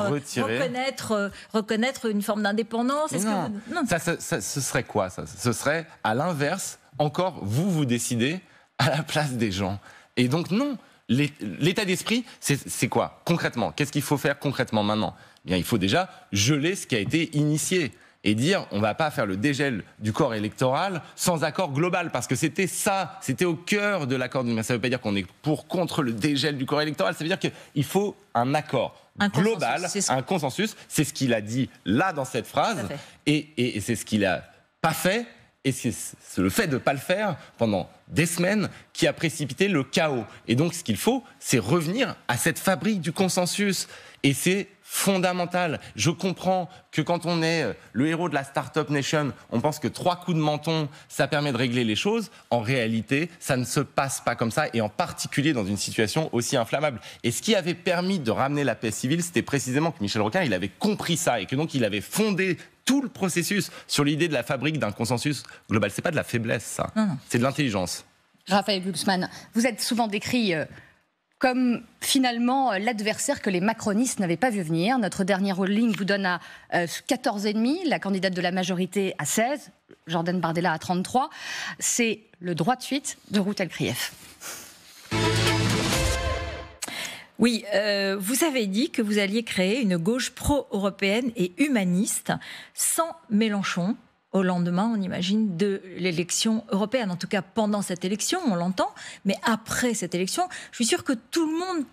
reconnaître une forme d'indépendance? Non. Ce serait quoi ça? Ce serait, à l'inverse, encore, vous décidez à la place des gens. Et donc, non. L'état d'esprit, c'est quoi concrètement? Qu'est-ce qu'il faut faire concrètement maintenant? Bien, il faut déjà geler ce qui a été initié. Et dire, on ne va pas faire le dégel du corps électoral sans accord global, parce que c'était au cœur de l'accord. Mais ça ne veut pas dire qu'on est contre le dégel du corps électoral, ça veut dire qu'il faut un accord global, un consensus. C'est ce qu'il a dit là dans cette phrase, et c'est ce qu'il n'a pas fait, et c'est le fait de ne pas le faire pendant des semaines qui a précipité le chaos. Et donc ce qu'il faut, c'est revenir à cette fabrique du consensus, et c'est fondamental. Je comprends que quand on est le héros de la Startup Nation, on pense que 3 coups de menton, ça permet de régler les choses. En réalité, ça ne se passe pas comme ça, et en particulier dans une situation aussi inflammable. Et ce qui avait permis de ramener la paix civile, c'était précisément que Michel Rocard, il avait compris ça, et que donc il avait fondé tout le processus sur l'idée de la fabrique d'un consensus global. C'est pas de la faiblesse, ça. C'est de l'intelligence. Raphaël Glucksmann, vous êtes souvent décrit comme finalement l'adversaire que les macronistes n'avaient pas vu venir. Notre dernière ligne vous donne à 14,5, la candidate de la majorité à 16, Jordan Bardella à 33. C'est le droit de suite de Ruth El-Krief. Oui, vous avez dit que vous alliez créer une gauche pro-européenne et humaniste sans Mélenchon. Au lendemain, on imagine, de l'élection européenne. En tout cas, pendant cette élection, on l'entend. Mais après cette élection, je suis sûre que tout le monde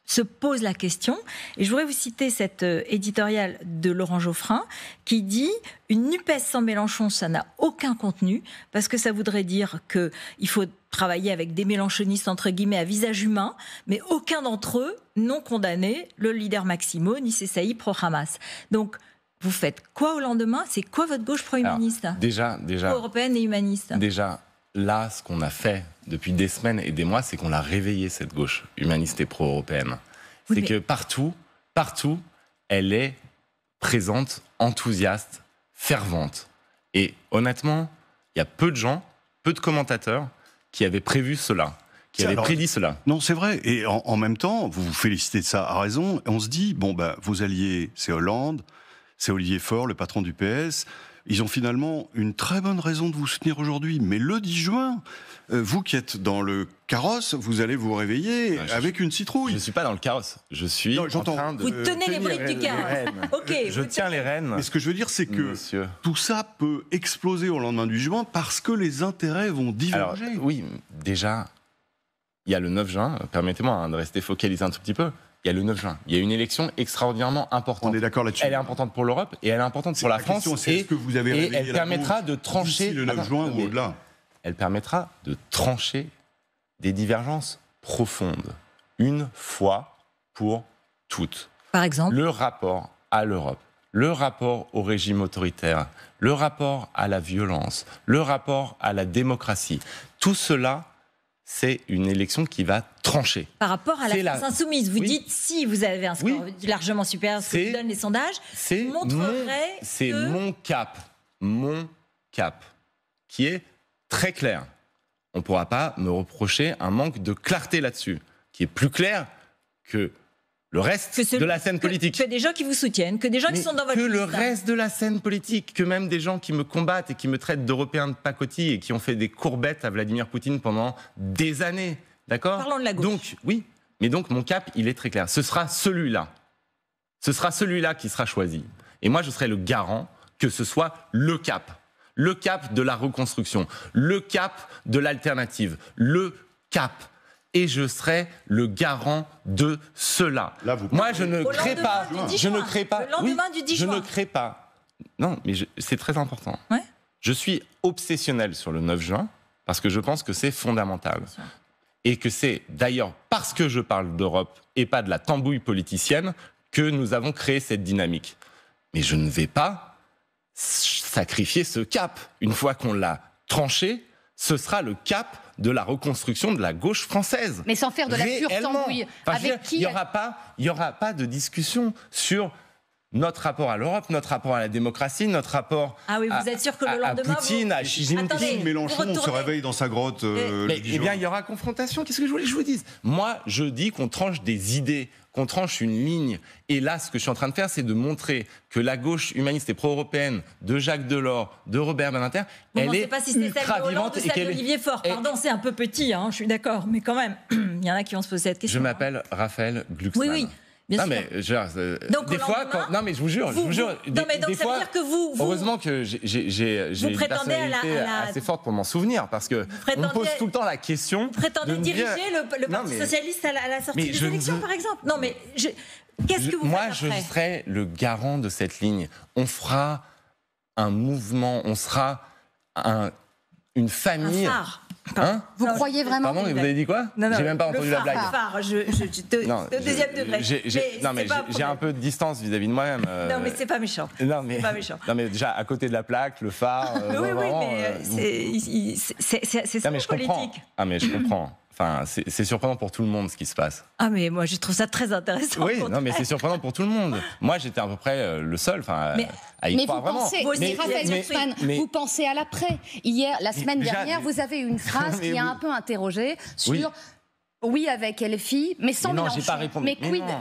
se pose la question. Et je voudrais vous citer cette éditoriale de Laurent Geoffrin qui dit « Une NUPES sans Mélenchon, ça n'a aucun contenu, parce que ça voudrait dire qu'il faut travailler avec des mélenchonistes, entre guillemets, à visage humain, mais aucun d'entre eux n'ont condamné le leader Maximo, ni Cessaï pro-Hamas. » Donc, vous faites quoi au lendemain? C'est quoi votre gauche pro-humaniste? Déjà, pro-européenne et humaniste. Déjà, là, ce qu'on a fait depuis des semaines et des mois, c'est qu'on l'a réveillée, cette gauche humaniste et pro-européenne. C'est que partout, elle est présente, enthousiaste, fervente. Et honnêtement, il y a peu de gens, peu de commentateurs qui avaient prévu cela, qui avaient prédit cela. Non, c'est vrai. Et en même temps, vous vous félicitez de ça à raison. Et on se dit, vos alliés, c'est Hollande, c'est Olivier Faure, le patron du PS. Ils ont finalement une très bonne raison de vous soutenir aujourd'hui. Mais le 10 juin, vous qui êtes dans le carrosse, vous allez vous réveiller avec une citrouille. Je ne suis pas dans le carrosse. Je suis en train de... Vous tenez les briques du carrosse. Je tiens les rênes. Mais ce que je veux dire, c'est que tout ça peut exploser au lendemain du juin parce que les intérêts vont diverger. Alors, oui, déjà, il y a le 9 juin. Permettez-moi de rester focalisé un tout petit peu. Il y a le 9 juin. Il y a une élection extraordinairement importante. On est d'accord là-dessus. Elle est importante pour l'Europe et elle est importante pour la France. Et elle permettra de trancher... le 9 juin ou au-delà. Elle permettra de trancher des divergences profondes, une fois pour toutes. Par exemple, le rapport à l'Europe, le rapport au régime autoritaire, le rapport à la violence, le rapport à la démocratie. Tout cela, c'est une élection qui va trancher. Par rapport à la France insoumise, vous dites, si vous avez un score largement supérieur à ce que vous donnent les sondages, vous montrerez c'est mon cap, qui est très clair. On ne pourra pas me reprocher un manque de clarté là-dessus, qui est plus clair que le reste de la scène politique. Que des gens qui vous soutiennent, que des gens qui sont dans votre liste. Que le reste de la scène politique, que même des gens qui me combattent et qui me traitent d'Européen de pacotille et qui ont fait des courbettes à Vladimir Poutine pendant des années. D'accord ? Parlons de la gauche. Donc, oui, mais donc mon cap, il est très clair. Ce sera celui-là. Ce sera celui-là qui sera choisi. Et moi, je serai le garant que ce soit le cap. Le cap de la reconstruction. Le cap de l'alternative. Le cap. Et je serai le garant de cela. Là, moi, je ne crée pas. Je ne crée pas. Le lendemain du 10 juin. Je ne crée pas. Non, mais c'est très important. Ouais. Je suis obsessionnel sur le 9 juin parce que je pense que c'est fondamental. Et que c'est d'ailleurs parce que je parle d'Europe et pas de la tambouille politicienne que nous avons créé cette dynamique. Mais je ne vais pas sacrifier ce cap. Une fois qu'on l'a tranché, ce sera le cap de la reconstruction de la gauche française. Mais sans faire de la pure tambouille. Avec qui il n'y aura pas de discussion sur notre rapport à l'Europe, notre rapport à la démocratie, notre rapport vous êtes sûr que le lendemain, à Poutine, à Xi Jinping. Attendez, Mélenchon se réveille dans sa grotte. Eh bien, il y aura confrontation. Qu'est-ce que je voulais que je vous dise? Moi, je dis qu'on tranche des idées, qu'on tranche une ligne. Et là, ce que je suis en train de faire, c'est de montrer que la gauche humaniste et pro-européenne de Jacques Delors, de Robert Badinter, elle est pas si c'est celle de Hollande ou celle d'Olivier Faure. Pardon, c'est un peu petit, je suis d'accord, mais quand même, il y en a qui vont se poser cette question. Je m'appelle Raphaël Glucksmann. Oui. Bien sûr. Donc, des fois, non mais je vous jure, non mais donc ça veut dire que vous heureusement que j'ai une personnalité assez forte pour m'en souvenir, parce que on me pose tout le temps la question. Vous prétendez diriger le Parti socialiste à la sortie des élections, par exemple. Non mais qu'est-ce que vous faites après ? Je serai le garant de cette ligne. On fera un mouvement, on sera une famille. Un phare. Vous croyez vraiment? Pardon, mais vous avez dit quoi? Non, j'ai même pas entendu la blague. Le phare, au deuxième degré. J'ai un peu de distance vis-à-vis de moi-même. Non, mais c'est pas méchant. Non, mais déjà, à côté de la plaque, le phare. Oui, mais c'est ça, politique. Mais je comprends. Enfin, c'est surprenant pour tout le monde ce qui se passe. Mais moi je trouve ça très intéressant. Oui, non, mais c'est surprenant pour tout le monde. Moi, j'étais à peu près le seul. À y croire vraiment. Vous pensez à l'après. Hier, la semaine dernière, vous avez eu une phrase qui a un peu interrogé sur. Oui, avec LFI, mais sans Mélenchon.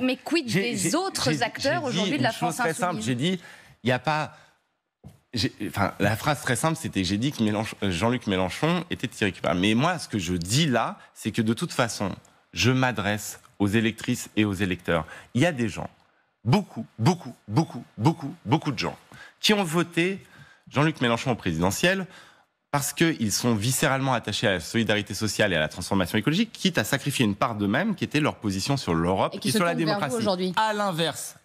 Mais quid des autres acteurs aujourd'hui de la France insoumise? Très simple. J'ai dit, il n'y a pas. La phrase très simple, c'était j'ai dit que Jean-Luc Mélenchon était irrécupérable. Mais moi, ce que je dis là, c'est que de toute façon, je m'adresse aux électrices et aux électeurs. Il y a des gens, beaucoup de gens, qui ont voté Jean-Luc Mélenchon au présidentiel parce qu'ils sont viscéralement attachés à la solidarité sociale et à la transformation écologique, quitte à sacrifier une part d'eux-mêmes qui était leur position sur l'Europe et sur la démocratie.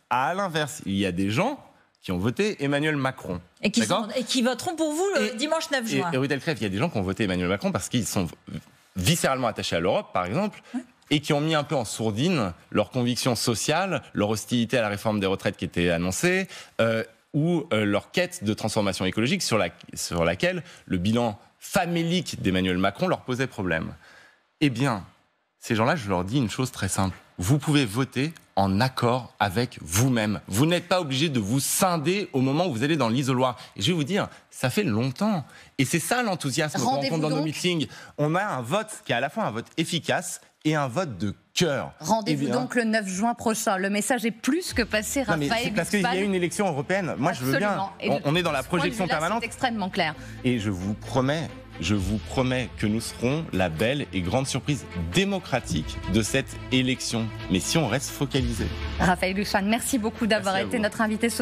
À l'inverse, il y a des gens qui ont voté Emmanuel Macron. Et qui voteront pour vous le dimanche 9 juin. Et Ruth Delcrève, il y a des gens qui ont voté Emmanuel Macron parce qu'ils sont viscéralement attachés à l'Europe, par exemple, et qui ont mis un peu en sourdine leurs convictions sociales, leur hostilité à la réforme des retraites qui était annoncée, ou leur quête de transformation écologique sur laquelle le bilan famélique d'Emmanuel Macron leur posait problème. Eh bien, ces gens-là, je leur dis une chose très simple. Vous pouvez voter en accord avec vous-même. Vous n'êtes pas obligé de vous scinder au moment où vous allez dans l'isoloir. Et je vais vous dire, ça fait longtemps. Et c'est ça l'enthousiasme qu'on rencontre dans nos meetings. On a un vote qui est à la fois un vote efficace et un vote de cœur. Rendez-vous donc le 9 juin prochain. Le message est plus que passé, Raphaël. C'est parce qu'il y a une élection européenne. Moi, je veux bien. On est dans la projection permanente. C'est extrêmement clair. Et je vous promets que nous serons la belle et grande surprise démocratique de cette élection. Mais si on reste focalisé. Raphaël Glucksmann, merci beaucoup d'avoir été notre invité ce